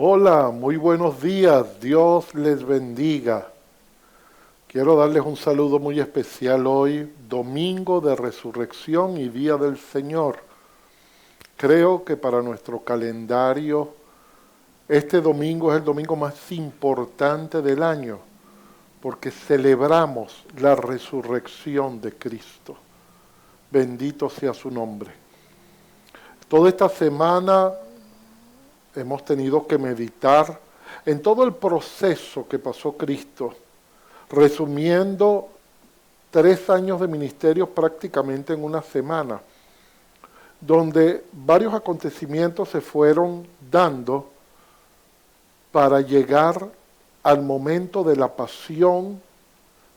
Hola, muy buenos días, Dios les bendiga. Quiero darles un saludo muy especial hoy, domingo de resurrección y día del Señor. Creo que para nuestro calendario este domingo es el domingo más importante del año, porque celebramos la resurrección de Cristo. Bendito sea su nombre. Toda esta semana hemos tenido que meditar en todo el proceso que pasó Cristo, resumiendo 3 años de ministerio prácticamente en una semana, donde varios acontecimientos se fueron dando para llegar al momento de la pasión,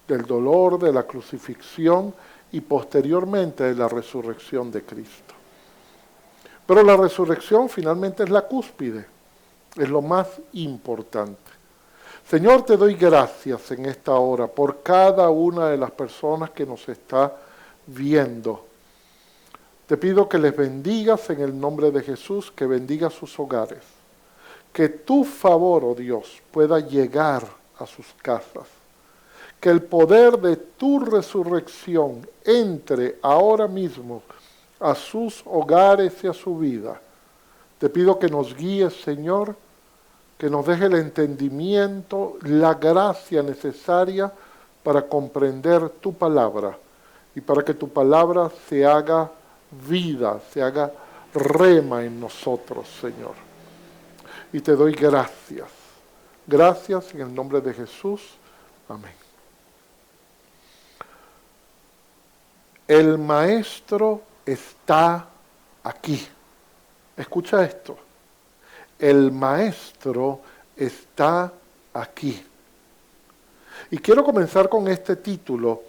del dolor, de la crucifixión y posteriormente de la resurrección de Cristo. Pero la resurrección finalmente es la cúspide, es lo más importante. Señor, te doy gracias en esta hora por cada una de las personas que nos está viendo. Te pido que les bendigas en el nombre de Jesús, que bendiga sus hogares. Que tu favor, oh Dios, pueda llegar a sus casas. Que el poder de tu resurrección entre ahora mismo a sus hogares y a su vida. Te pido que nos guíes, Señor, que nos deje el entendimiento, la gracia necesaria para comprender tu palabra y para que tu palabra se haga vida, se haga rema en nosotros, Señor. Y te doy gracias. Gracias en el nombre de Jesús. Amén. El Maestro está aquí. Escucha esto. El Maestro está aquí. Y quiero comenzar con este título,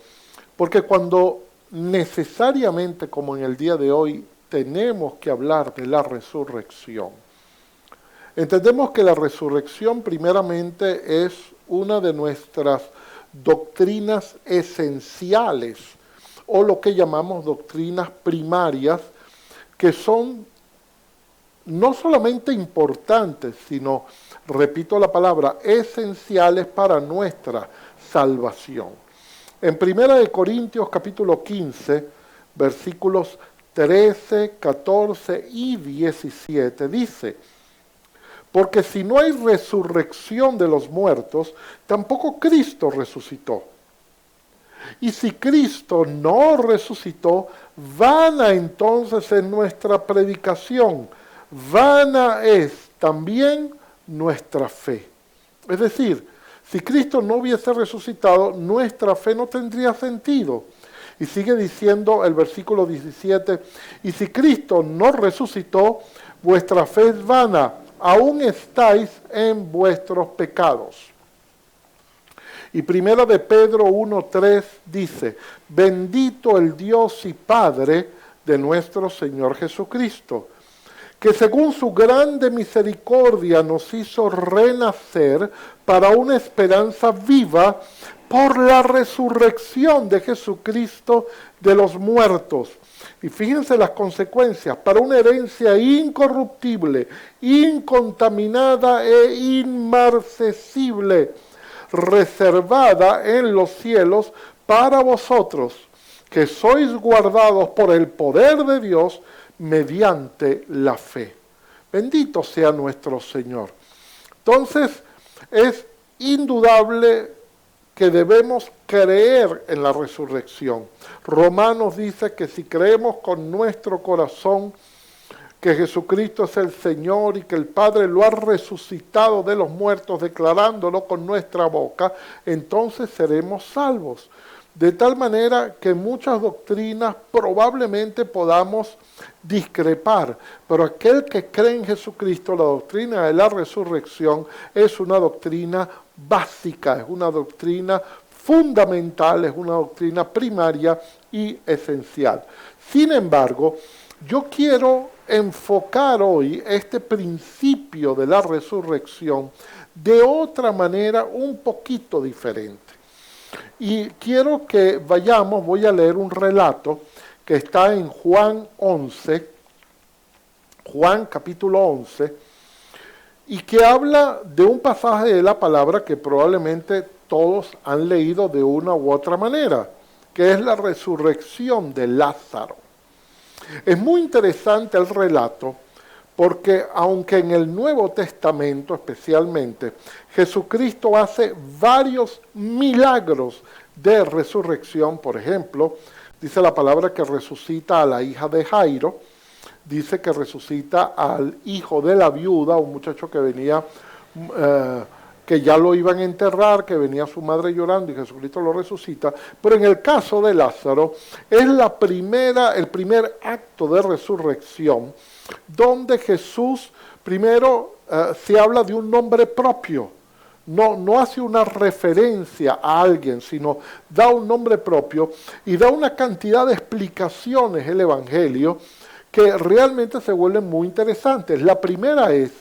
porque cuando necesariamente, como en el día de hoy, tenemos que hablar de la resurrección, entendemos que la resurrección primeramente es una de nuestras doctrinas esenciales, o lo que llamamos doctrinas primarias, que son no solamente importantes, sino, repito la palabra, esenciales para nuestra salvación. En 1 Corintios capítulo 15, versículos 13, 14 y 17 dice: porque si no hay resurrección de los muertos, tampoco Cristo resucitó. Y si Cristo no resucitó, vana entonces es nuestra predicación, vana es también nuestra fe. Es decir, si Cristo no hubiese resucitado, nuestra fe no tendría sentido. Y sigue diciendo el versículo 17, y si Cristo no resucitó, vuestra fe es vana, aún estáis en vuestros pecados. Y primera de Pedro 1:3 dice: bendito el Dios y Padre de nuestro Señor Jesucristo, que según su grande misericordia nos hizo renacer para una esperanza viva por la resurrección de Jesucristo de los muertos. Y fíjense las consecuencias: para una herencia incorruptible, incontaminada e inmarcesible, reservada en los cielos para vosotros, que sois guardados por el poder de Dios mediante la fe. Bendito sea nuestro Señor. Entonces, es indudable que debemos creer en la resurrección. Romanos dice que si creemos con nuestro corazón que Jesucristo es el Señor y que el Padre lo ha resucitado de los muertos, declarándolo con nuestra boca, entonces seremos salvos. De tal manera que muchas doctrinas probablemente podamos discrepar, pero aquel que cree en Jesucristo, la doctrina de la resurrección es una doctrina básica, es una doctrina fundamental, es una doctrina primaria y esencial. Sin embargo, yo quiero enfocar hoy este principio de la resurrección de otra manera un poquito diferente. Y quiero que vayamos, voy a leer un relato que está en Juan 11, Juan capítulo 11, y que habla de un pasaje de la palabra que probablemente todos han leído de una u otra manera, que es la resurrección de Lázaro. Es muy interesante el relato porque aunque en el Nuevo Testamento especialmente, Jesucristo hace varios milagros de resurrección, por ejemplo, dice la palabra que resucita a la hija de Jairo, dice que resucita al hijo de la viuda, un muchacho que venía, que ya lo iban a enterrar, que venía su madre llorando y Jesucristo lo resucita. Pero en el caso de Lázaro, es el primer acto de resurrección, donde Jesús primero se habla de un nombre propio. No hace una referencia a alguien, sino da un nombre propio y da una cantidad de explicaciones el Evangelio que realmente se vuelven muy interesantes. La primera es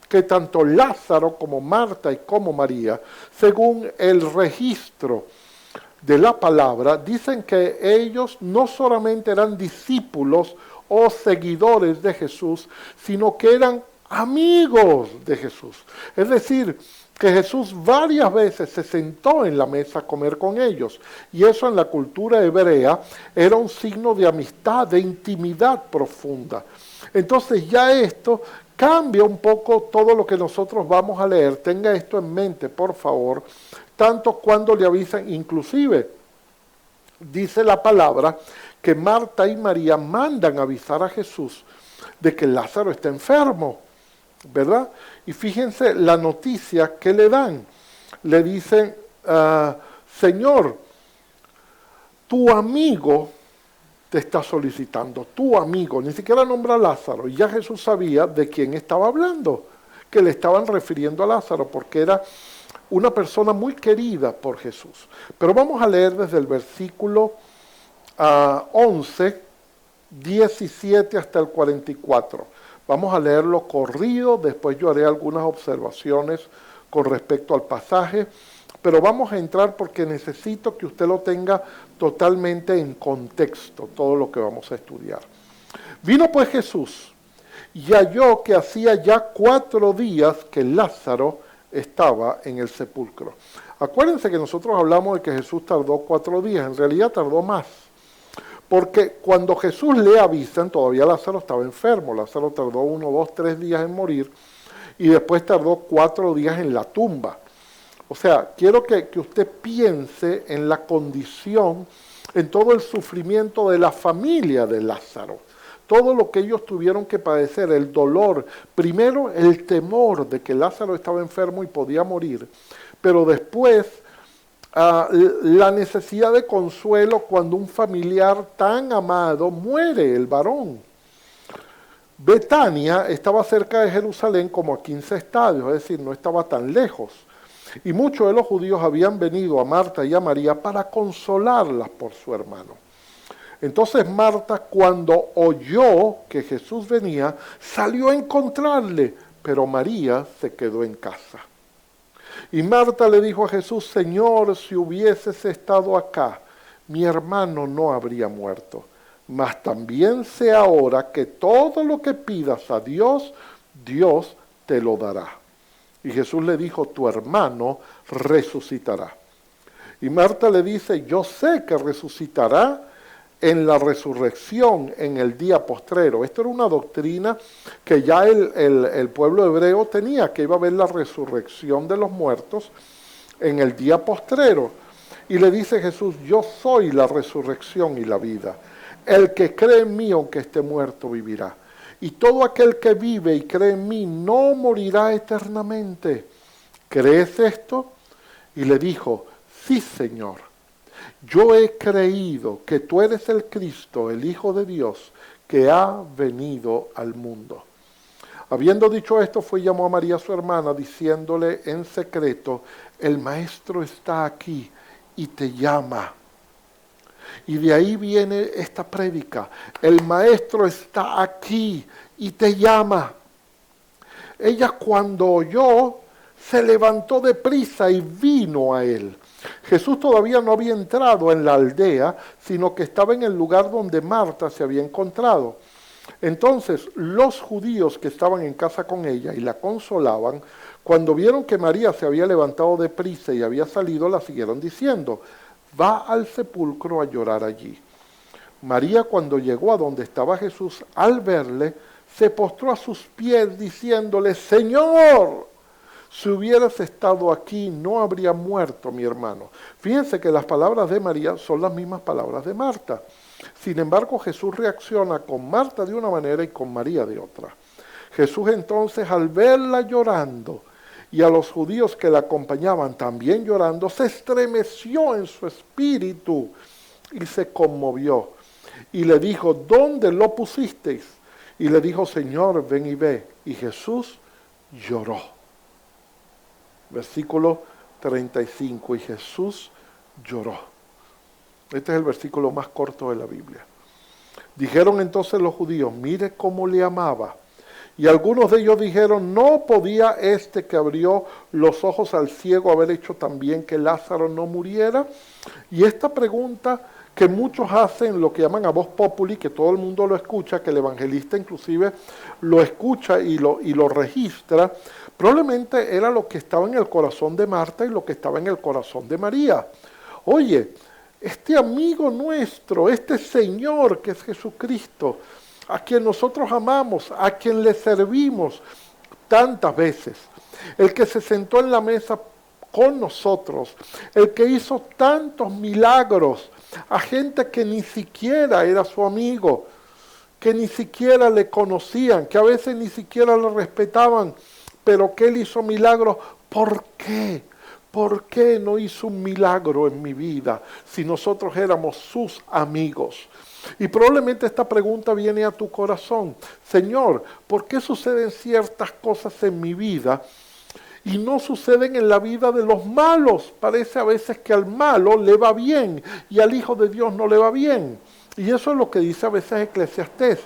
que tanto Lázaro como Marta y como María, según el registro de la palabra, dicen que ellos no solamente eran discípulos o seguidores de Jesús, sino que eran amigos de Jesús. Es decir, que Jesús varias veces se sentó en la mesa a comer con ellos, y eso en la cultura hebrea era un signo de amistad, de intimidad profunda. Entonces ya esto cambia un poco todo lo que nosotros vamos a leer. Tenga esto en mente, por favor, tanto cuando le avisan, inclusive dice la palabra que Marta y María mandan avisar a Jesús de que Lázaro está enfermo, ¿verdad? Y fíjense la noticia que le dan. Le dicen, Señor, tu amigo te está solicitando, tu amigo, ni siquiera nombra a Lázaro, y ya Jesús sabía de quién estaba hablando, que le estaban refiriendo a Lázaro, porque era una persona muy querida por Jesús. Pero vamos a leer desde el versículo 11, 17 hasta el 44. Vamos a leerlo corrido, después yo haré algunas observaciones con respecto al pasaje, pero vamos a entrar porque necesito que usted lo tenga totalmente en contexto, todo lo que vamos a estudiar. Vino pues Jesús y halló que hacía ya 4 días que Lázaro estaba en el sepulcro. Acuérdense que nosotros hablamos de que Jesús tardó 4 días, en realidad tardó más. Porque cuando Jesús le avisan, todavía Lázaro estaba enfermo. Lázaro tardó 1, 2, 3 días en morir y después tardó 4 días en la tumba. O sea, quiero que usted piense en la condición, en todo el sufrimiento de la familia de Lázaro. Todo lo que ellos tuvieron que padecer, el dolor, primero el temor de que Lázaro estaba enfermo y podía morir, pero después la necesidad de consuelo cuando un familiar tan amado muere, el varón. Betania estaba cerca de Jerusalén como a 15 estadios, es decir, no estaba tan lejos. Y muchos de los judíos habían venido a Marta y a María para consolarlas por su hermano. Entonces Marta, cuando oyó que Jesús venía, salió a encontrarle, pero María se quedó en casa. Y Marta le dijo a Jesús, Señor, si hubieses estado acá, mi hermano no habría muerto. Mas también sé ahora que todo lo que pidas a Dios, Dios te lo dará. Y Jesús le dijo, tu hermano resucitará. Y Marta le dice, yo sé que resucitará en la resurrección en el día postrero. Esto era una doctrina que ya el pueblo hebreo tenía, que iba a haber la resurrección de los muertos en el día postrero. Y le dice Jesús, yo soy la resurrección y la vida. El que cree en mí, aunque esté muerto, vivirá. Y todo aquel que vive y cree en mí no morirá eternamente. ¿Crees esto? Y le dijo, sí, Señor. Yo he creído que tú eres el Cristo, el Hijo de Dios, que ha venido al mundo. Habiendo dicho esto, fue y llamó a María su hermana, diciéndole en secreto, el Maestro está aquí y te llama. Y de ahí viene esta prédica, el Maestro está aquí y te llama. Ella cuando oyó, se levantó deprisa y vino a él. Jesús todavía no había entrado en la aldea, sino que estaba en el lugar donde Marta se había encontrado. Entonces los judíos que estaban en casa con ella y la consolaban, cuando vieron que María se había levantado de prisa y había salido, la siguieron diciendo, va al sepulcro a llorar allí. María, cuando llegó a donde estaba Jesús, al verle, se postró a sus pies diciéndole, Señor, si hubieras estado aquí, no habría muerto mi hermano. Fíjense que las palabras de María son las mismas palabras de Marta. Sin embargo, Jesús reacciona con Marta de una manera y con María de otra. Jesús entonces, al verla llorando y a los judíos que la acompañaban también llorando, se estremeció en su espíritu y se conmovió. Y le dijo, ¿dónde lo pusisteis? Y le dijo, Señor, ven y ve. Y Jesús lloró. Versículo 35, y Jesús lloró. Este es el versículo más corto de la Biblia. Dijeron entonces los judíos, mire cómo le amaba. Y algunos de ellos dijeron, ¿no podía este que abrió los ojos al ciego haber hecho también que Lázaro no muriera? Y esta pregunta que muchos hacen, lo que llaman a voz populi, que todo el mundo lo escucha, que el evangelista inclusive lo escucha y lo registra, probablemente era lo que estaba en el corazón de Marta y lo que estaba en el corazón de María. Oye, este amigo nuestro, este Señor que es Jesucristo, a quien nosotros amamos, a quien le servimos tantas veces, el que se sentó en la mesa con nosotros, el que hizo tantos milagros a gente que ni siquiera era su amigo, que ni siquiera le conocían, que a veces ni siquiera le respetaban, pero que él hizo milagros. ¿Por qué? ¿Por qué no hizo un milagro en mi vida si nosotros éramos sus amigos? Y probablemente esta pregunta viene a tu corazón. Señor, ¿por qué suceden ciertas cosas en mi vida y no suceden en la vida de los malos? Parece a veces que al malo le va bien y al Hijo de Dios no le va bien. Y eso es lo que dice a veces Eclesiastés.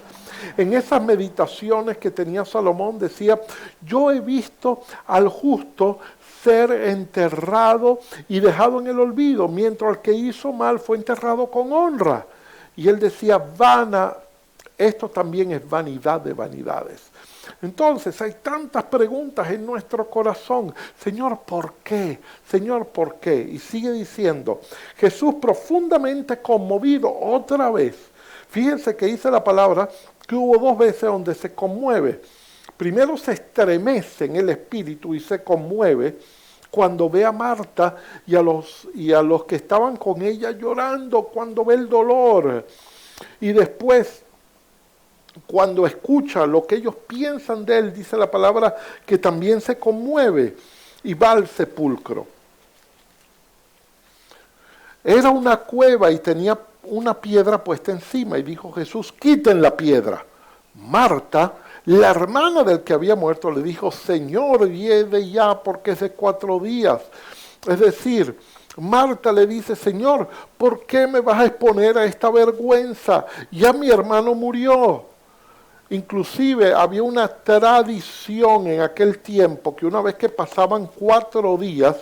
En esas meditaciones que tenía Salomón decía, yo he visto al justo ser enterrado y dejado en el olvido, mientras el que hizo mal fue enterrado con honra. Y él decía, vana, esto también es vanidad de vanidades. Entonces hay tantas preguntas en nuestro corazón. Señor, ¿por qué? Señor, ¿por qué? Y sigue diciendo, Jesús profundamente conmovido otra vez. Fíjense que dice la palabra que hubo dos veces donde se conmueve. Primero se estremece en el espíritu y se conmueve cuando ve a Marta y a los que estaban con ella llorando, cuando ve el dolor. Y después, cuando escucha lo que ellos piensan de él, dice la palabra que también se conmueve y va al sepulcro. Era una cueva y tenía una piedra puesta encima y dijo Jesús, quiten la piedra. Marta, la hermana del que había muerto, le dijo, Señor, lleve ya porque es de 4 días. Es decir, Marta le dice, Señor, ¿por qué me vas a exponer a esta vergüenza? Ya mi hermano murió. Inclusive había una tradición en aquel tiempo que una vez que pasaban 4 días,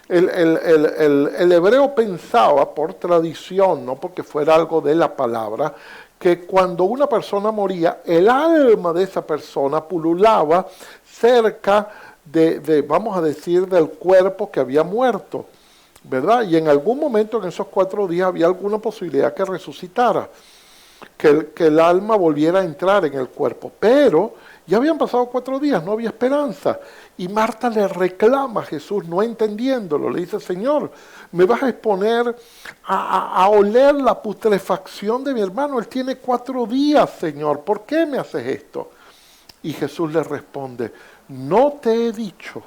el hebreo pensaba por tradición, no porque fuera algo de la palabra, que cuando una persona moría, el alma de esa persona pululaba cerca vamos a decir, del cuerpo que había muerto, ¿verdad? Y en algún momento en esos 4 días había alguna posibilidad que resucitara, que el alma volviera a entrar en el cuerpo. Pero ya habían pasado 4 días, no había esperanza. Y Marta le reclama a Jesús, no entendiéndolo. Le dice, Señor, ¿me vas a exponer a oler la putrefacción de mi hermano? Él tiene 4 días, Señor. ¿Por qué me haces esto? Y Jesús le responde, ¿no te he dicho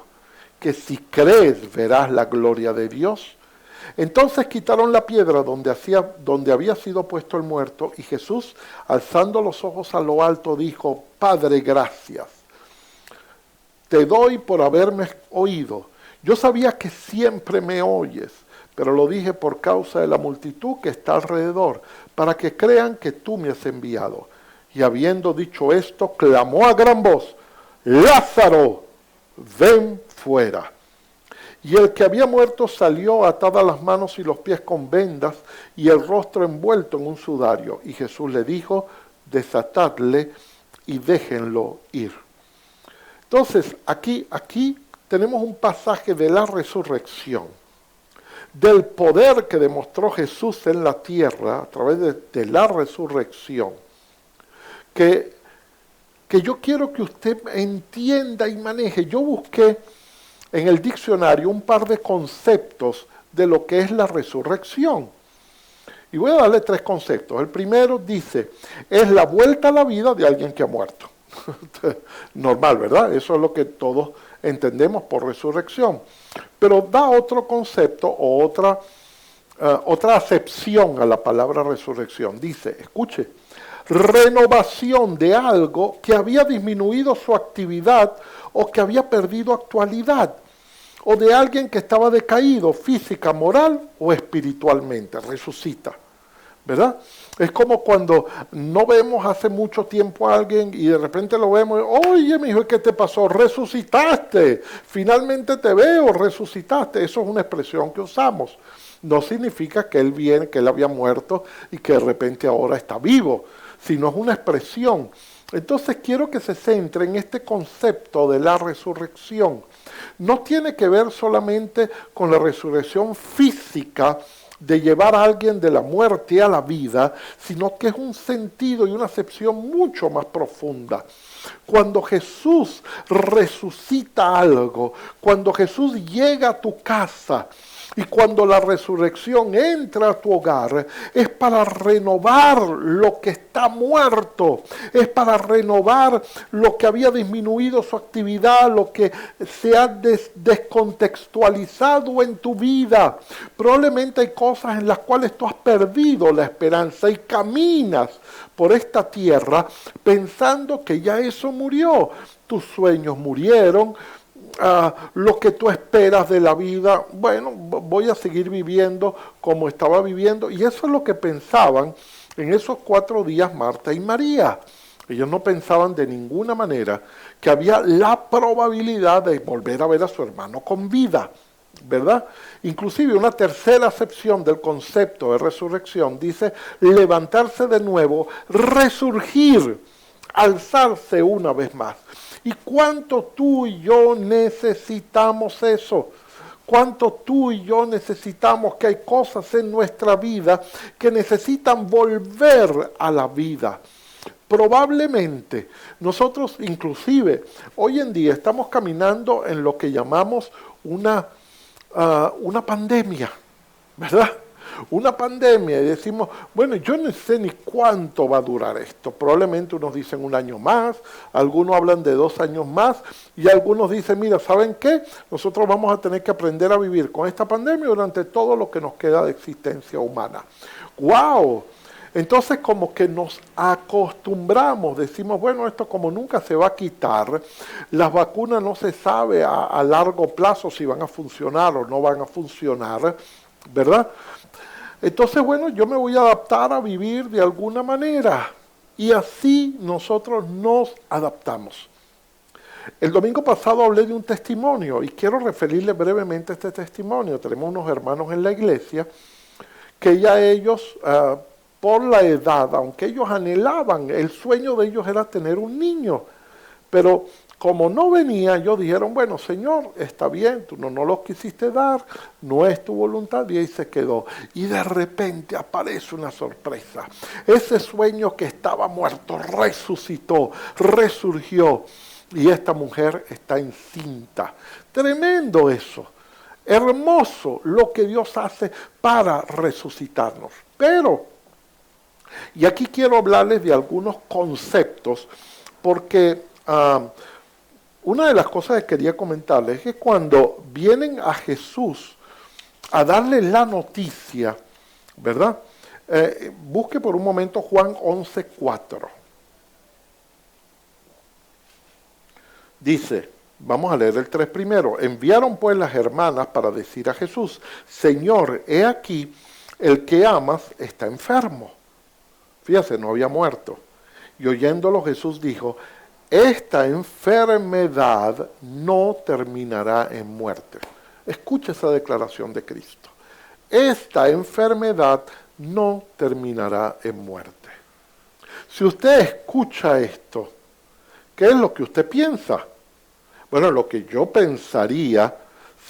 que si crees verás la gloria de Dios? Entonces quitaron la piedra donde había sido puesto el muerto, y Jesús, alzando los ojos a lo alto, dijo, Padre, gracias. Te doy por haberme oído. Yo sabía que siempre me oyes, pero lo dije por causa de la multitud que está alrededor, para que crean que tú me has enviado. Y habiendo dicho esto, clamó a gran voz, Lázaro, ven fuera. Y el que había muerto salió atadas las manos y los pies con vendas y el rostro envuelto en un sudario. Y Jesús le dijo, desatadle y déjenlo ir. Entonces, aquí tenemos un pasaje de la resurrección, del poder que demostró Jesús en la tierra a través de la resurrección, que yo quiero que usted entienda y maneje. Yo busqué en el diccionario un par de conceptos de lo que es la resurrección. Y voy a darle 3 conceptos. El primero dice, es la vuelta a la vida de alguien que ha muerto. Normal, ¿verdad? Eso es lo que todos entendemos por resurrección. Pero da otro concepto o otra acepción a la palabra resurrección. Dice, escuche, renovación de algo que había disminuido su actividad o que había perdido actualidad, o de alguien que estaba decaído física, moral o espiritualmente, resucita, ¿verdad? Es como cuando no vemos hace mucho tiempo a alguien y de repente lo vemos, oye, mi hijo, ¿qué te pasó? Resucitaste, finalmente te veo, resucitaste. Eso es una expresión que usamos. No significa que él había muerto y que de repente ahora está vivo, sino es una expresión. Entonces quiero que se centre en este concepto de la resurrección. No tiene que ver solamente con la resurrección física de llevar a alguien de la muerte a la vida, sino que es un sentido y una acepción mucho más profunda. Cuando Jesús resucita algo, cuando Jesús llega a tu casa, y cuando la resurrección entra a tu hogar, es para renovar lo que está muerto, es para renovar lo que había disminuido su actividad, lo que se ha descontextualizado en tu vida. Probablemente hay cosas en las cuales tú has perdido la esperanza y caminas por esta tierra pensando que ya eso murió. Tus sueños murieron. Lo que tú esperas de la vida, bueno, voy a seguir viviendo como estaba viviendo. Y eso es lo que pensaban en esos 4 días Marta y María. Ellos no pensaban de ninguna manera que había la probabilidad de volver a ver a su hermano con vida, ¿verdad? Inclusive una tercera acepción del concepto de resurrección dice levantarse de nuevo, resurgir, alzarse una vez más. ¿Y cuánto tú y yo necesitamos eso? ¿Cuánto tú y yo necesitamos que hay cosas en nuestra vida que necesitan volver a la vida? Probablemente nosotros inclusive hoy en día estamos caminando en lo que llamamos una pandemia, ¿verdad? Una pandemia y decimos, bueno, yo no sé ni cuánto va a durar esto. Probablemente unos dicen 1 año más, algunos hablan de 2 años más y algunos dicen, mira, ¿saben qué? Nosotros vamos a tener que aprender a vivir con esta pandemia durante todo lo que nos queda de existencia humana. ¡Wow! Entonces como que nos acostumbramos, decimos, bueno, esto como nunca se va a quitar, las vacunas no se sabe a largo plazo si van a funcionar o no van a funcionar, ¿verdad? Entonces, bueno, yo me voy a adaptar a vivir de alguna manera. Y así nosotros nos adaptamos. El domingo pasado hablé de un testimonio y quiero referirle brevemente a este testimonio. Tenemos unos hermanos en la iglesia que ya ellos, por la edad, aunque ellos anhelaban, el sueño de ellos era tener un niño. Pero como no venía, ellos dijeron, bueno, Señor, está bien, tú no los quisiste dar, no es tu voluntad, y ahí se quedó. Y de repente aparece una sorpresa. Ese sueño que estaba muerto resucitó, resurgió, y esta mujer está encinta. Tremendo eso. Hermoso lo que Dios hace para resucitarnos. Pero, y aquí quiero hablarles de algunos conceptos, porque una de las cosas que quería comentarles es que cuando vienen a Jesús a darle la noticia, ¿verdad? Busque por un momento Juan 11:4. Dice, vamos a leer el 3 primero. Enviaron pues las hermanas para decir a Jesús, Señor, he aquí, el que amas está enfermo. Fíjate, no había muerto. Y oyéndolo Jesús dijo, esta enfermedad no terminará en muerte. Escucha esa declaración de Cristo. Esta enfermedad no terminará en muerte. Si usted escucha esto, ¿qué es lo que usted piensa? Bueno, lo que yo pensaría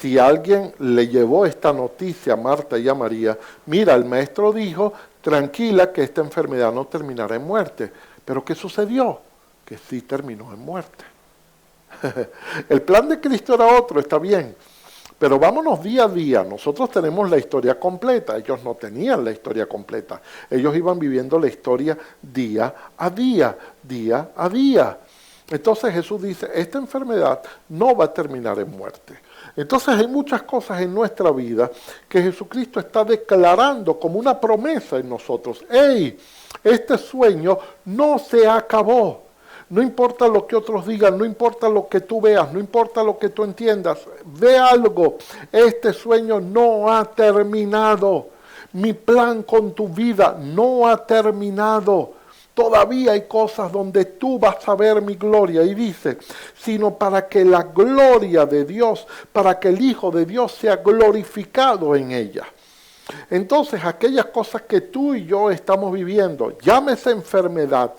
si alguien le llevó esta noticia a Marta y a María, mira, el maestro dijo, tranquila que esta enfermedad no terminará en muerte. Pero ¿qué sucedió? Que sí terminó en muerte. El plan de Cristo era otro, está bien. Pero vámonos día a día, nosotros tenemos la historia completa, ellos no tenían la historia completa, ellos iban viviendo la historia día a día, día a día. Entonces Jesús dice, esta enfermedad no va a terminar en muerte. Entonces hay muchas cosas en nuestra vida que Jesucristo está declarando como una promesa en nosotros. ¡Ey! Este sueño no se acabó. No importa lo que otros digan, no importa lo que tú veas, no importa lo que tú entiendas, ve algo, este sueño no ha terminado. Mi plan con tu vida no ha terminado. Todavía hay cosas donde tú vas a ver mi gloria. Y dice, sino para que la gloria de Dios, para que el Hijo de Dios sea glorificado en ella. Entonces, aquellas cosas que tú y yo estamos viviendo, llámese enfermedad,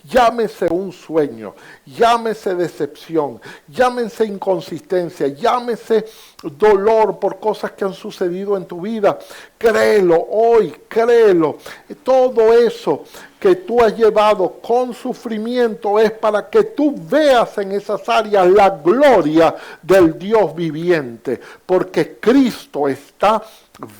llámese un sueño, llámese decepción, llámese inconsistencia, llámese dolor por cosas que han sucedido en tu vida, créelo hoy, créelo. Todo eso que tú has llevado con sufrimiento es para que tú veas en esas áreas la gloria del Dios viviente, porque Cristo está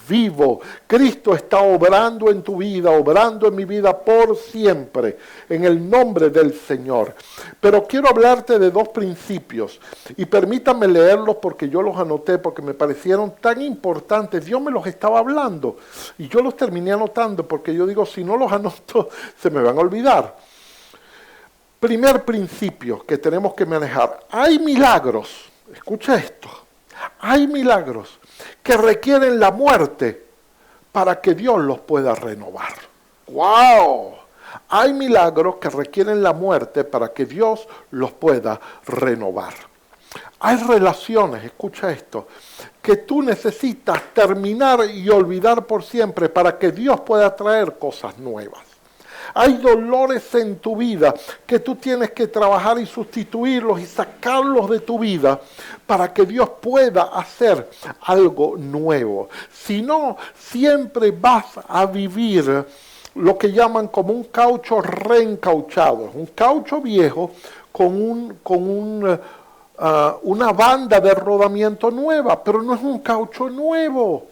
vivo. Cristo está obrando en tu vida, obrando en mi vida por siempre, en el nombre del Señor. Pero quiero hablarte de dos principios, y permítanme leerlos porque yo los anoté, porque me parecieron tan importantes. Dios me los estaba hablando, y yo los terminé anotando, porque yo digo, si no los anoto, se me van a olvidar. Primer principio que tenemos que manejar. Hay milagros, escucha esto, hay milagros que requieren la muerte para que Dios los pueda renovar. ¡Wow! Hay milagros que requieren la muerte para que Dios los pueda renovar. Hay relaciones, escucha esto, que tú necesitas terminar y olvidar por siempre para que Dios pueda traer cosas nuevas. Hay dolores en tu vida que tú tienes que trabajar y sustituirlos y sacarlos de tu vida para que Dios pueda hacer algo nuevo. Si no, siempre vas a vivir lo que llaman como un caucho reencauchado. Es un caucho viejo con una banda de rodamiento nueva, pero no es un caucho nuevo.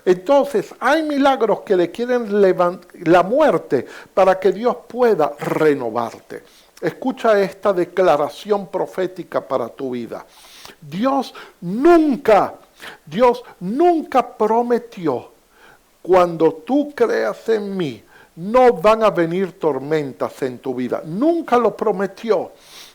Entonces, hay milagros que le quieren la muerte para que Dios pueda renovarte. Escucha esta declaración profética para tu vida. Dios nunca prometió, cuando tú creas en mí, no van a venir tormentas en tu vida. Nunca lo prometió.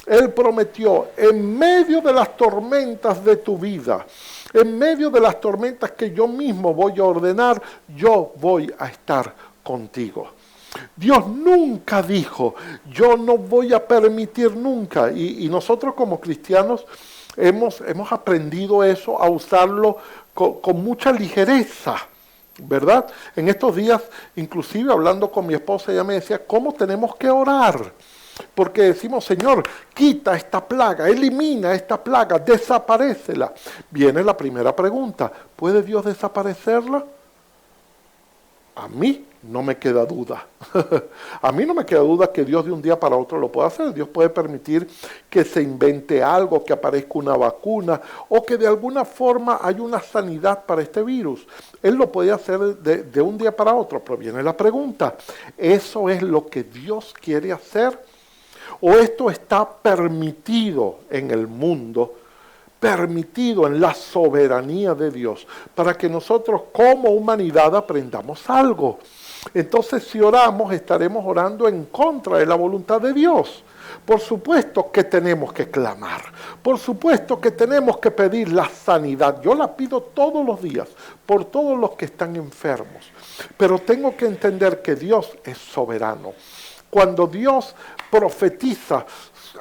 Él prometió, en medio de las tormentas de tu vida, en medio de las tormentas que yo mismo voy a ordenar, yo voy a estar contigo. Dios nunca dijo, yo no voy a permitir nunca, y nosotros como cristianos hemos aprendido eso, a usarlo con mucha ligereza, ¿verdad? En estos días, inclusive hablando con mi esposa, ella me decía, ¿cómo tenemos que orar? Porque decimos, Señor, quita esta plaga, elimina esta plaga, desaparécela. Viene la primera pregunta, ¿puede Dios desaparecerla? A mí no me queda duda. A mí no me queda duda que Dios de un día para otro lo pueda hacer. Dios puede permitir que se invente algo, que aparezca una vacuna, o que de alguna forma haya una sanidad para este virus. Él lo puede hacer de un día para otro, pero viene la pregunta, ¿eso es lo que Dios quiere hacer? ¿O esto está permitido en el mundo, permitido en la soberanía de Dios, para que nosotros como humanidad aprendamos algo? Entonces, si oramos, estaremos orando en contra de la voluntad de Dios. Por supuesto que tenemos que clamar, por supuesto que tenemos que pedir la sanidad. Yo la pido todos los días por todos los que están enfermos, pero tengo que entender que Dios es soberano. Cuando Dios profetiza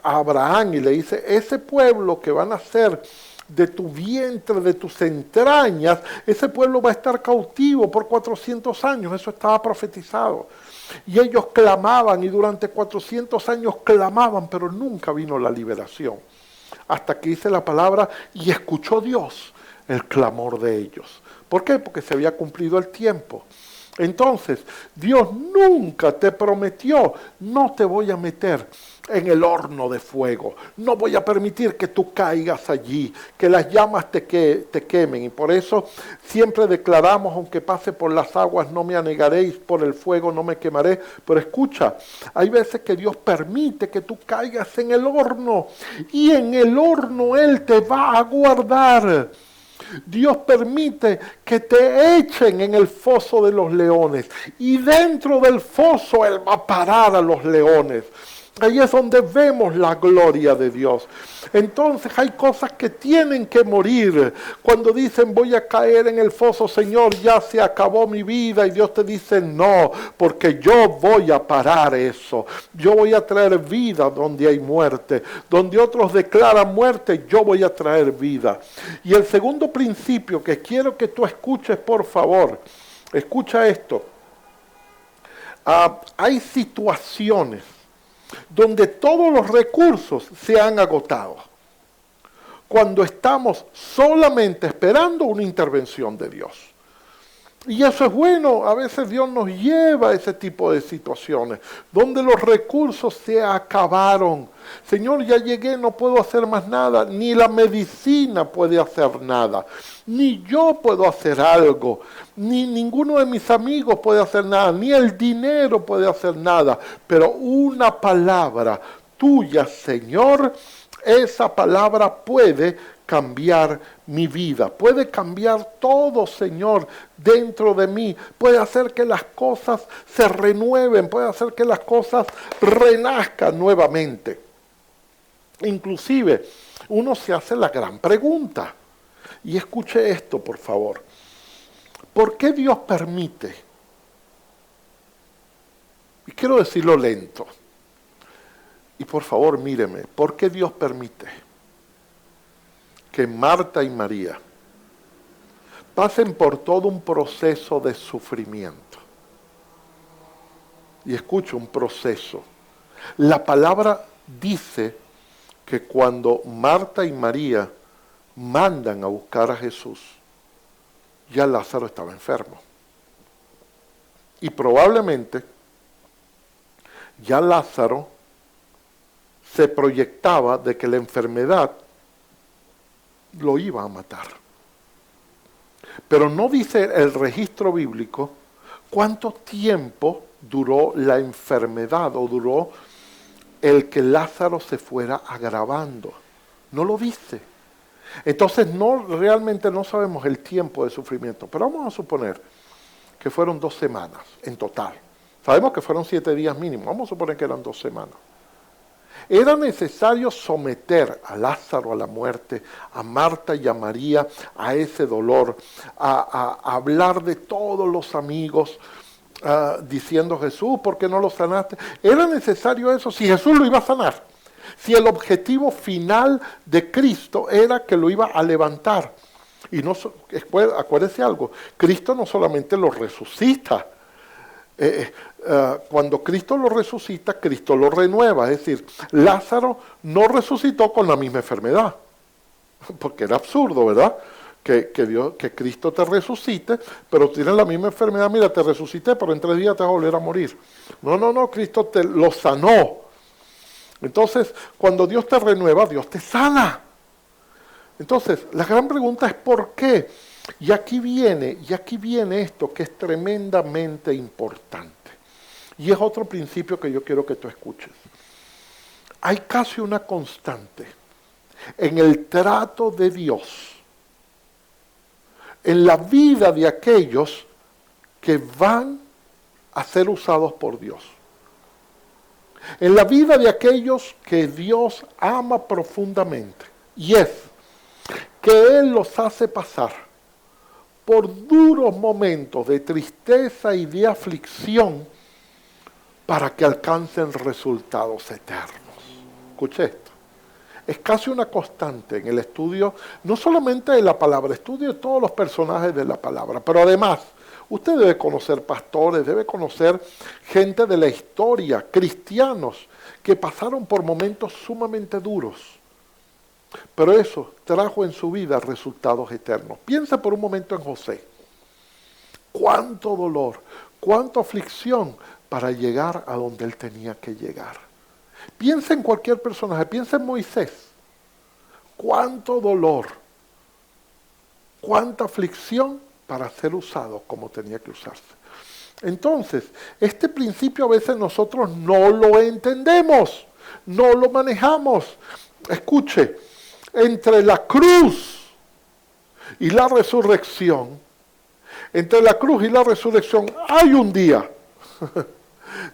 a Abraham y le dice, ese pueblo que van a ser de tu vientre, de tus entrañas, ese pueblo va a estar cautivo por 400 años, eso estaba profetizado. Y ellos clamaban y durante 400 años clamaban, pero nunca vino la liberación. Hasta que dice la palabra, y escuchó Dios el clamor de ellos. ¿Por qué? Porque se había cumplido el tiempo. Entonces, Dios nunca te prometió, no te voy a meter en el horno de fuego, no voy a permitir que tú caigas allí, que las llamas te quemen. Y por eso siempre declaramos, aunque pase por las aguas no me anegaréis, por el fuego no me quemaré. Pero escucha, hay veces que Dios permite que tú caigas en el horno, y en el horno Él te va a guardar. Dios permite que te echen en el foso de los leones, y dentro del foso Él va a parar a los leones. Ahí es donde vemos la gloria de Dios. Entonces hay cosas que tienen que morir. Cuando dicen voy a caer en el foso, Señor, ya se acabó mi vida, y Dios te dice no, porque yo voy a parar eso. Yo voy a traer vida donde hay muerte. Donde otros declaran muerte, yo voy a traer vida. Y el segundo principio que quiero que tú escuches, por favor, escucha esto. Hay situaciones donde todos los recursos se han agotado, cuando estamos solamente esperando una intervención de Dios. Y eso es bueno. A veces Dios nos lleva a ese tipo de situaciones, donde los recursos se acabaron. Señor, ya llegué, no puedo hacer más nada, ni la medicina puede hacer nada, ni yo puedo hacer algo, ni ninguno de mis amigos puede hacer nada, ni el dinero puede hacer nada, pero una palabra tuya, Señor, esa palabra puede cambiar mi vida, puede cambiar todo, Señor, dentro de mí, puede hacer que las cosas se renueven, puede hacer que las cosas renazcan nuevamente. Inclusive, uno se hace la gran pregunta, y escuche esto, por favor. ¿Por qué Dios permite? Y quiero decirlo lento. Y por favor, míreme, ¿por qué Dios permite que Marta y María pasen por todo un proceso de sufrimiento? Y escucha, un proceso. La palabra dice que cuando Marta y María mandan a buscar a Jesús, ya Lázaro estaba enfermo. Y probablemente ya Lázaro se proyectaba de que la enfermedad lo iba a matar. Pero no dice el registro bíblico cuánto tiempo duró la enfermedad o duró el que Lázaro se fuera agravando. No lo dice. Entonces realmente no sabemos el tiempo de sufrimiento, pero vamos a suponer que fueron 2 semanas en total. Sabemos que fueron 7 días mínimo, vamos a suponer que eran 2 semanas. Era necesario someter a Lázaro a la muerte, a Marta y a María a ese dolor, a hablar de todos los amigos, diciendo Jesús, ¿por qué no lo sanaste? Era necesario eso si Jesús lo iba a sanar, si el objetivo final de Cristo era que lo iba a levantar. Y no, acuérdese algo, Cristo no solamente lo resucita, cuando Cristo lo resucita, Cristo lo renueva. Es decir, Lázaro no resucitó con la misma enfermedad, porque era absurdo, ¿verdad? Que Cristo te resucite, pero tienes la misma enfermedad. Mira, te resucité, pero en 3 días te vas a volver a morir. No, Cristo te lo sanó. Entonces, cuando Dios te renueva, Dios te sana. Entonces, la gran pregunta es ¿por qué? Y aquí viene esto que es tremendamente importante. Y es otro principio que yo quiero que tú escuches. Hay casi una constante en el trato de Dios, en la vida de aquellos que van a ser usados por Dios, en la vida de aquellos que Dios ama profundamente, y es que Él los hace pasar por duros momentos de tristeza y de aflicción para que alcancen resultados eternos. Escuche esto. Es casi una constante en el estudio, no solamente de la palabra, estudio de todos los personajes de la palabra, pero además, Usted debe conocer pastores, debe conocer gente de la historia, cristianos, que pasaron por momentos sumamente duros. Pero eso trajo en su vida resultados eternos. Piensa por un momento en José. Cuánto dolor, cuánta aflicción para llegar a donde él tenía que llegar. Piensa en cualquier personaje, piensa en Moisés. Cuánto dolor, cuánta aflicción para ser usado como tenía que usarse. Entonces, este principio a veces nosotros no lo entendemos, no lo manejamos. Escuche, entre la cruz y la resurrección, entre la cruz y la resurrección hay un día.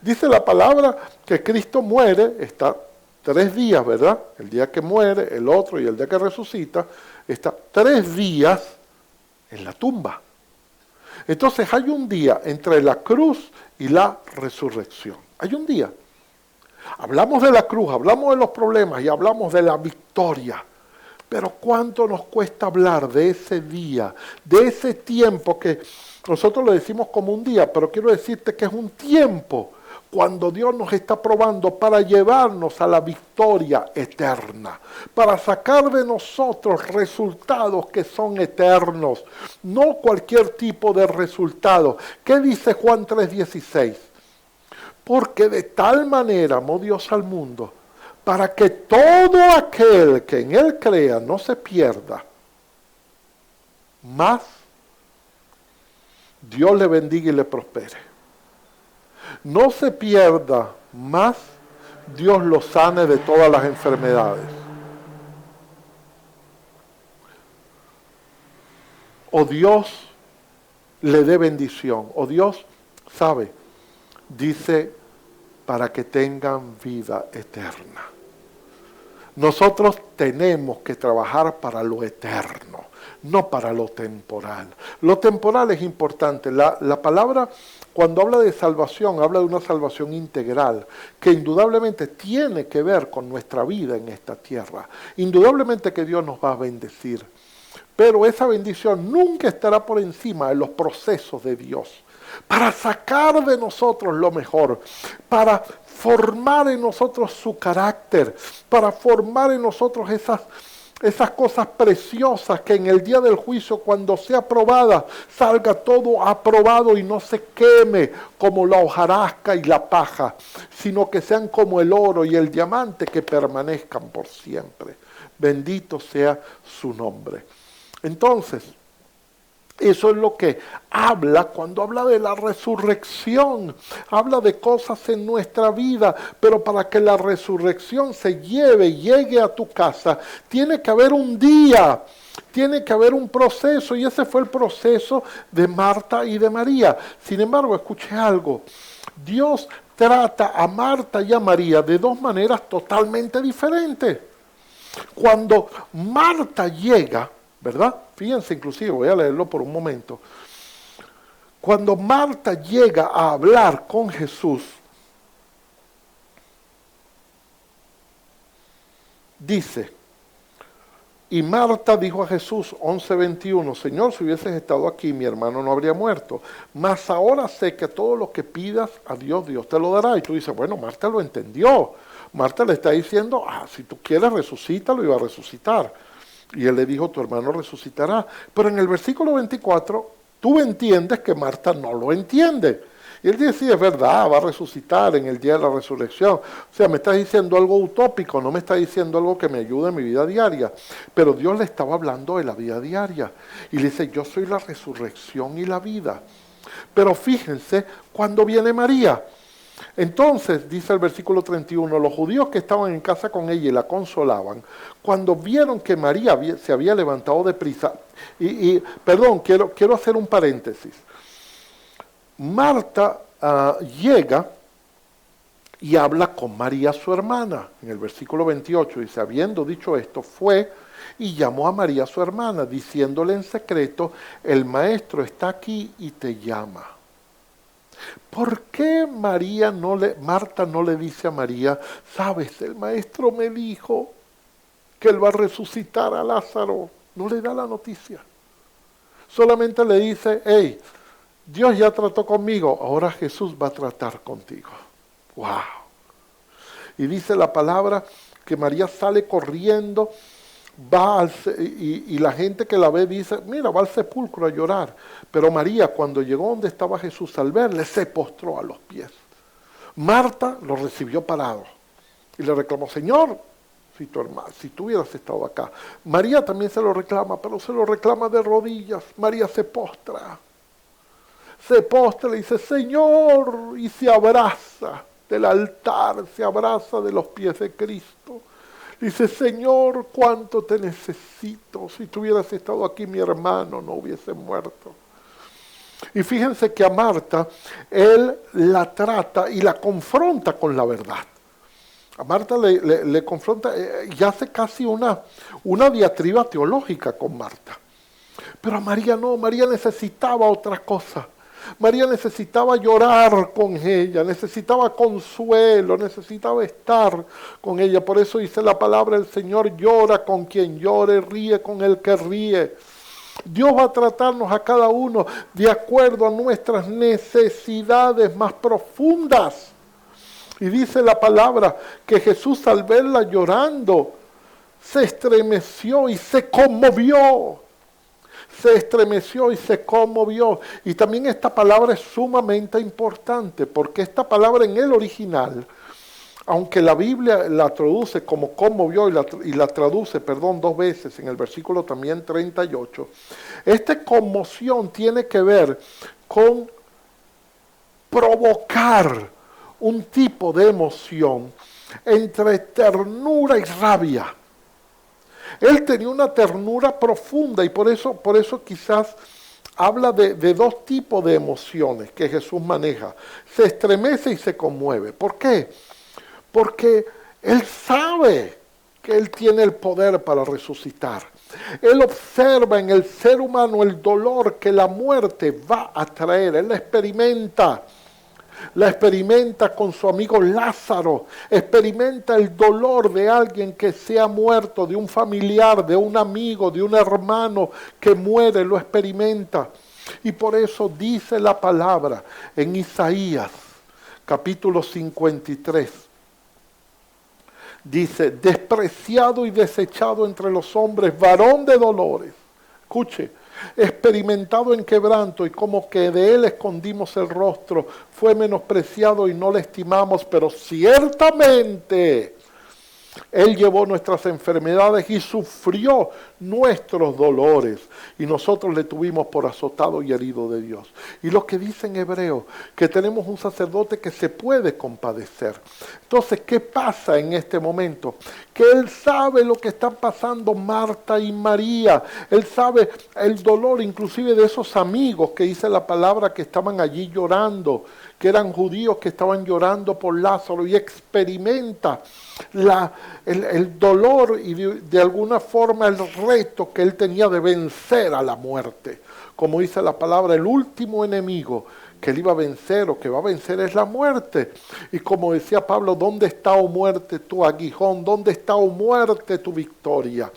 Dice la palabra que Cristo muere, está 3 días, ¿verdad? El día que muere, el otro y el día que resucita, está 3 días en la tumba. Entonces hay un día entre la cruz y la resurrección. Hay un día. Hablamos de la cruz, hablamos de los problemas y hablamos de la victoria. Pero ¿cuánto nos cuesta hablar de ese día, de ese tiempo que nosotros le decimos como un día, pero quiero decirte que es un tiempo cuando Dios nos está probando para llevarnos a la victoria eterna, para sacar de nosotros resultados que son eternos, no cualquier tipo de resultado. ¿Qué dice Juan 3:16? Porque de tal manera amó Dios al mundo, para que todo aquel que en Él crea no se pierda, más Dios le bendiga y le prospere. No se pierda, más Dios lo sane de todas las enfermedades. O Dios le dé bendición, o Dios, sabe, dice, para que tengan vida eterna. Nosotros tenemos que trabajar para lo eterno, no para lo temporal. Lo temporal es importante. La palabra, cuando habla de salvación, habla de una salvación integral, que indudablemente tiene que ver con nuestra vida en esta tierra. Indudablemente que Dios nos va a bendecir. Pero esa bendición nunca estará por encima de los procesos de Dios, para sacar de nosotros lo mejor, para formar en nosotros su carácter, para formar en nosotros esas cosas preciosas que en el día del juicio, cuando sea aprobada, salga todo aprobado y no se queme como la hojarasca y la paja, sino que sean como el oro y el diamante, que permanezcan por siempre. Bendito sea su nombre. Entonces, eso es lo que habla cuando habla de la resurrección. Habla de cosas en nuestra vida, pero para que la resurrección se llegue a tu casa, tiene que haber un día, tiene que haber un proceso, y ese fue el proceso de Marta y de María. Sin embargo, escuché algo. Dios trata a Marta y a María de 2 maneras totalmente diferentes. Cuando Marta llega, ¿verdad? Fíjense, inclusive, voy a leerlo por un momento. Cuando Marta llega a hablar con Jesús, dice, y Marta dijo a Jesús, 11:21, Señor, si hubieses estado aquí, mi hermano no habría muerto. Mas ahora sé que todo lo que pidas a Dios, Dios te lo dará. Y tú dices, bueno, Marta lo entendió. Marta le está diciendo, si tú quieres resucítalo, y va a resucitar. Y él le dijo, tu hermano resucitará. Pero en el versículo 24, tú entiendes que Marta no lo entiende. Y él dice, sí, es verdad, va a resucitar en el día de la resurrección. O sea, me está diciendo algo utópico, no me está diciendo algo que me ayude en mi vida diaria. Pero Dios le estaba hablando de la vida diaria. Y le dice, yo soy la resurrección y la vida. Pero fíjense, cuando viene María. Entonces, dice el versículo 31, los judíos que estaban en casa con ella y la consolaban, cuando vieron que María se había levantado deprisa, perdón, quiero hacer un paréntesis. Marta llega y habla con María, su hermana. En el versículo 28 dice, habiendo dicho esto, fue y llamó a María, su hermana, diciéndole en secreto, el maestro está aquí y te llama. ¿Por qué Marta no le dice a María, sabes, el maestro me dijo que él va a resucitar a Lázaro? No le da la noticia. Solamente le dice, hey, Dios ya trató conmigo, ahora Jesús va a tratar contigo. ¡Wow! Y dice la palabra que María sale corriendo, y la gente que la ve dice, mira, va al sepulcro a llorar. Pero María, cuando llegó donde estaba Jesús, al verle, se postró a los pies. Marta lo recibió parado y le reclamó, Señor, si tú hubieras estado acá. María también se lo reclama, pero se lo reclama de rodillas. María se postra y dice, Señor, y se abraza del altar, se abraza de los pies de Cristo. Dice, Señor, cuánto te necesito. Si tú hubieras estado aquí, mi hermano no hubiese muerto. Y fíjense que a Marta, él la trata y la confronta con la verdad. A Marta le confronta y hace casi una diatriba teológica con Marta. Pero a María no, María necesitaba otra cosa. María necesitaba llorar con ella, necesitaba consuelo, necesitaba estar con ella. Por eso dice la palabra, el Señor llora con quien llore, ríe con el que ríe. Dios va a tratarnos a cada uno de acuerdo a nuestras necesidades más profundas. Y dice la palabra que Jesús al verla llorando, se estremeció y se conmovió. Se estremeció y se conmovió. Y también esta palabra es sumamente importante, porque esta palabra en el original, aunque la Biblia la traduce como conmovió y la traduce, dos veces, en el versículo también 38, esta conmoción tiene que ver con provocar un tipo de emoción entre ternura y rabia. Él tenía una ternura profunda y por eso quizás habla de dos tipos de emociones que Jesús maneja. Se estremece y se conmueve. ¿Por qué? Porque Él sabe que Él tiene el poder para resucitar. Él observa en el ser humano el dolor que la muerte va a traer. Él la experimenta con su amigo Lázaro, experimenta el dolor de alguien que se ha muerto, de un familiar, de un amigo, de un hermano que muere, lo experimenta. Y por eso dice la palabra en Isaías, capítulo 53, dice, despreciado y desechado entre los hombres, varón de dolores. Escuche, experimentado en quebranto y como que de él escondimos el rostro, fue menospreciado y no le estimamos, pero ciertamente Él llevó nuestras enfermedades y sufrió nuestros dolores. Y nosotros le tuvimos por azotado y herido de Dios. Y lo que dice en Hebreo, que tenemos un sacerdote que se puede compadecer. Entonces, ¿qué pasa en este momento? Que Él sabe lo que están pasando Marta y María. Él sabe el dolor inclusive de esos amigos que dice la palabra que estaban allí llorando, que eran judíos que estaban llorando por Lázaro, y experimenta el dolor y de alguna forma el reto que él tenía de vencer a la muerte. Como dice la palabra, el último enemigo que él iba a vencer o que va a vencer es la muerte. Y como decía Pablo, ¿dónde está, oh muerte, tu aguijón? ¿Dónde está, oh muerte, tu victoria?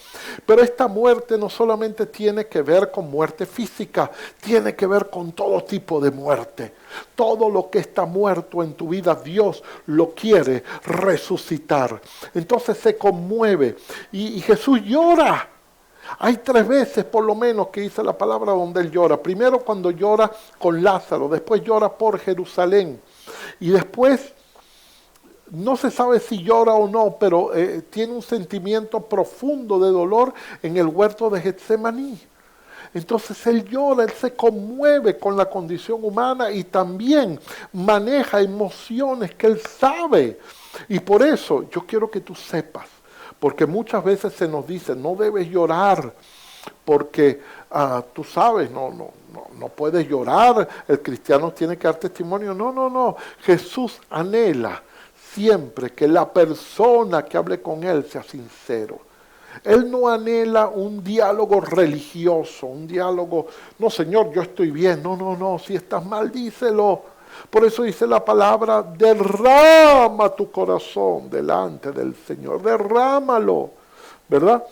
Pero esta muerte no solamente tiene que ver con muerte física, tiene que ver con todo tipo de muerte. Todo lo que está muerto en tu vida, Dios lo quiere resucitar. Entonces se conmueve y Jesús llora. Hay 3 veces por lo menos que dice la palabra donde Él llora. Primero cuando llora con Lázaro, después llora por Jerusalén. Y después, no se sabe si llora o no, pero tiene un sentimiento profundo de dolor en el huerto de Getsemaní. Entonces Él llora, Él se conmueve con la condición humana y también maneja emociones que Él sabe. Y por eso yo quiero que tú sepas, porque muchas veces se nos dice, no debes llorar, porque tú sabes, no puedes llorar, el cristiano tiene que dar testimonio. No. Jesús anhela siempre que la persona que hable con Él sea sincero. Él no anhela un diálogo religioso, un diálogo, no Señor, yo estoy bien, no, si estás mal, díselo. Por eso dice la palabra, derrama tu corazón delante del Señor, derrámalo, ¿verdad?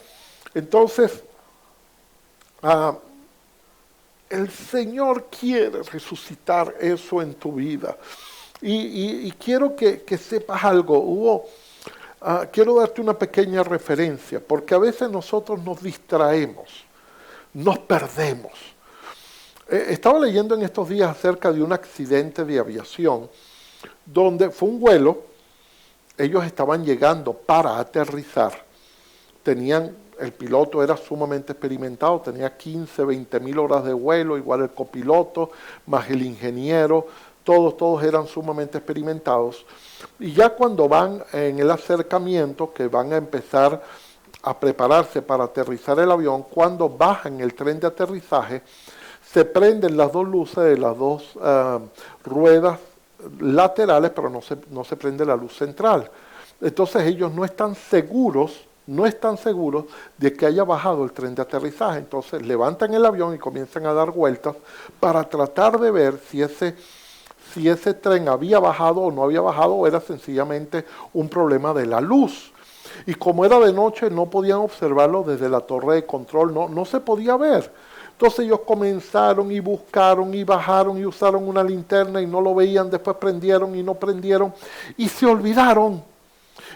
Entonces, El Señor quiere resucitar eso en tu vida. Y quiero que sepas algo. Quiero darte una pequeña referencia, porque a veces nosotros nos distraemos, nos perdemos. Estaba leyendo en estos días acerca de un accidente de aviación, donde fue un vuelo, ellos estaban llegando para aterrizar, el piloto era sumamente experimentado, tenía 15, 20 mil horas de vuelo, igual el copiloto, más el ingeniero, todos eran sumamente experimentados. Y ya cuando van en el acercamiento, que van a empezar a prepararse para aterrizar el avión, cuando bajan el tren de aterrizaje, se prenden las dos luces de las dos ruedas laterales, pero no se prende la luz central. Entonces ellos no están seguros de que haya bajado el tren de aterrizaje. Entonces levantan el avión y comienzan a dar vueltas para tratar de ver si ese tren había bajado o no había bajado, o era sencillamente un problema de la luz. Y como era de noche, no podían observarlo desde la torre de control, no se podía ver. Entonces ellos comenzaron y buscaron y bajaron y usaron una linterna y no lo veían, después prendieron y no prendieron y se olvidaron.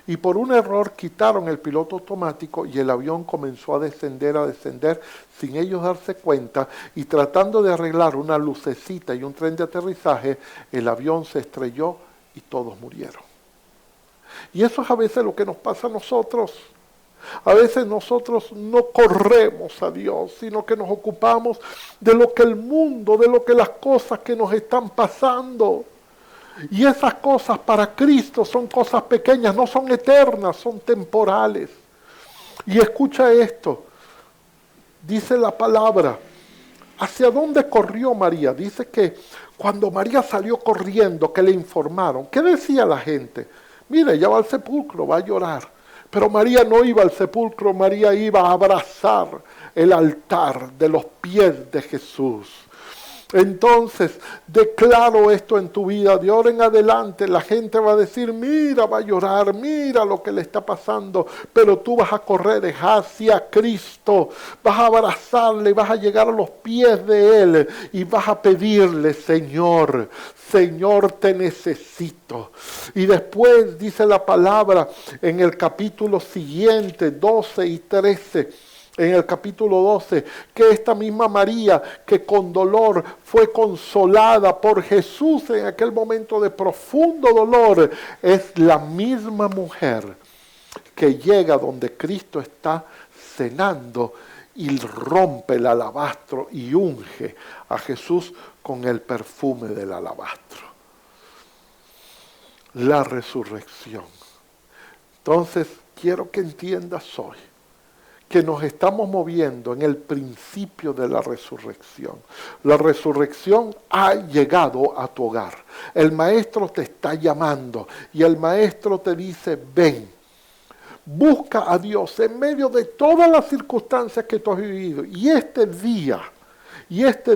Y por un error quitaron el piloto automático y el avión comenzó a descender sin ellos darse cuenta, y tratando de arreglar una lucecita y un tren de aterrizaje, el avión se estrelló y todos murieron. Y eso es a veces lo que nos pasa a nosotros. A veces nosotros no corremos a Dios, sino que nos ocupamos de lo que el mundo, de lo que las cosas que nos están pasando. Y esas cosas para Cristo son cosas pequeñas, no son eternas, son temporales. Y escucha esto, dice la palabra, ¿hacia dónde corrió María? Dice que cuando María salió corriendo, que le informaron, ¿qué decía la gente? Mire, ya va al sepulcro, va a llorar. Pero María no iba al sepulcro, María iba a abrazar el altar de los pies de Jesús. Entonces, declaro esto en tu vida. De ahora en adelante la gente va a decir, mira, va a llorar, mira lo que le está pasando, pero tú vas a correr hacia Cristo, vas a abrazarle, vas a llegar a los pies de Él y vas a pedirle, Señor, te necesito. Y después dice la palabra en el capítulo siguiente, 12 y 13, en el capítulo 12, que esta misma María, que con dolor fue consolada por Jesús en aquel momento de profundo dolor, es la misma mujer que llega donde Cristo está cenando y rompe el alabastro y unge a Jesús con el perfume del alabastro. La resurrección. Entonces, quiero que entiendas hoy que nos estamos moviendo en el principio de la resurrección. La resurrección ha llegado a tu hogar. El Maestro te está llamando y el Maestro te dice, ven, busca a Dios en medio de todas las circunstancias que tú has vivido. Y este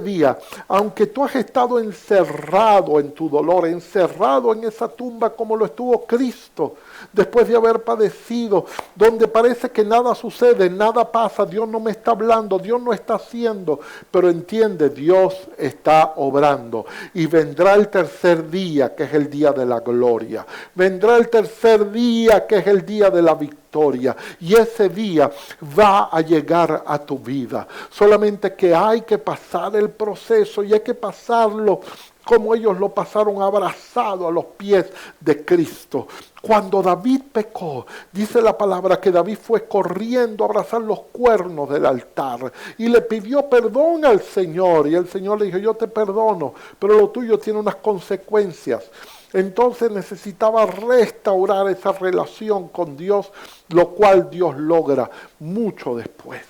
día, aunque tú has estado encerrado en tu dolor, encerrado en esa tumba como lo estuvo Cristo, después de haber padecido, donde parece que nada sucede, nada pasa, Dios no me está hablando, Dios no está haciendo, pero entiende, Dios está obrando. Y vendrá el tercer día, que es el día de la gloria. Vendrá el tercer día, que es el día de la victoria. Y ese día va a llegar a tu vida. Solamente que hay que pasar el proceso y hay que pasarlo como ellos lo pasaron, abrazado a los pies de Cristo. Cuando David pecó, dice la palabra que David fue corriendo a abrazar los cuernos del altar y le pidió perdón al Señor. Y el Señor le dijo, yo te perdono, pero lo tuyo tiene unas consecuencias. Entonces necesitaba restaurar esa relación con Dios, lo cual Dios logra mucho después.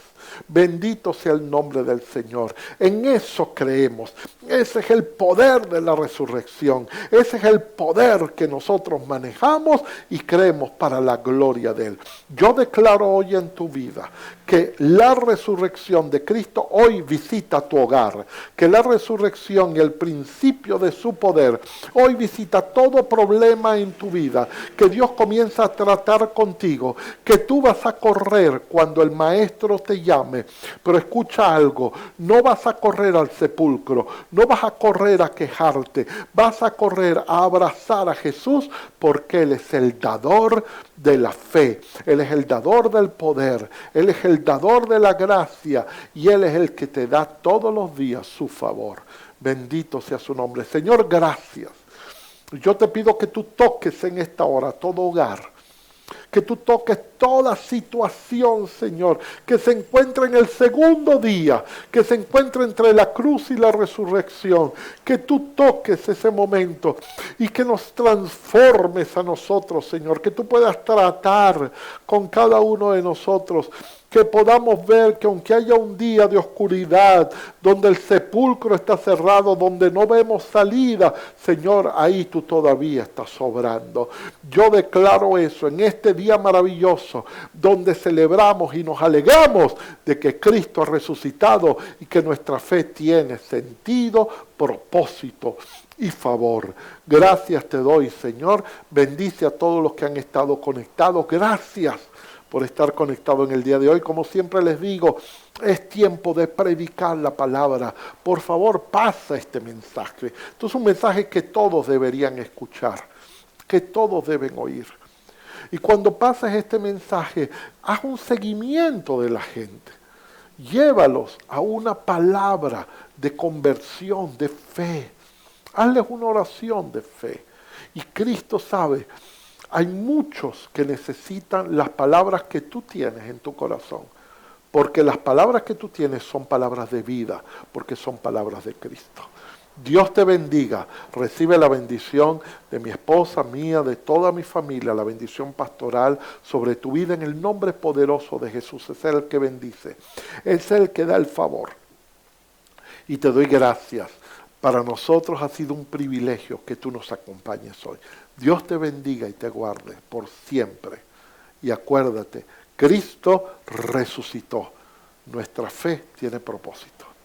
Bendito sea el nombre del Señor. En eso creemos. Ese es el poder de la resurrección. Ese es el poder que nosotros manejamos y creemos para la gloria de Él. Yo declaro hoy en tu vida que la resurrección de Cristo hoy visita tu hogar. Que la resurrección y el principio de su poder hoy visita todo problema en tu vida. Que Dios comienza a tratar contigo. Que tú vas a correr cuando el Maestro te llame. llame. Pero escucha algo, no vas a correr al sepulcro, no vas a correr a quejarte, vas a correr a abrazar a Jesús porque Él es el dador de la fe, Él es el dador del poder, Él es el dador de la gracia y Él es el que te da todos los días su favor. Bendito sea su nombre. Señor, gracias. Yo te pido que tú toques en esta hora todo hogar, que tú toques toda situación, Señor, que se encuentra en el segundo día, que se encuentra entre la cruz y la resurrección, que tú toques ese momento y que nos transformes a nosotros, Señor, que tú puedas tratar con cada uno de nosotros, que podamos ver que aunque haya un día de oscuridad, donde el sepulcro está cerrado, donde no vemos salida, Señor, ahí tú todavía estás sobrando. Yo declaro eso en este día maravilloso, donde celebramos y nos alegramos de que Cristo ha resucitado y que nuestra fe tiene sentido, propósito y favor. Gracias te doy, Señor. Bendice a todos los que han estado conectados. Gracias por estar conectado en el día de hoy. Como siempre les digo, es tiempo de predicar la palabra. Por favor, pasa este mensaje. Esto es un mensaje que todos deberían escuchar, que todos deben oír. Y cuando pases este mensaje, haz un seguimiento de la gente. Llévalos a una palabra de conversión, de fe. Hazles una oración de fe. Y Cristo sabe, hay muchos que necesitan las palabras que tú tienes en tu corazón, porque las palabras que tú tienes son palabras de vida, porque son palabras de Cristo. Dios te bendiga, recibe la bendición de mi esposa, mía, de toda mi familia, la bendición pastoral sobre tu vida en el nombre poderoso de Jesús. Es el que bendice, es el que da el favor. Y te doy gracias. Para nosotros ha sido un privilegio que tú nos acompañes hoy. Dios te bendiga y te guarde por siempre. Y acuérdate, Cristo resucitó. Nuestra fe tiene propósito.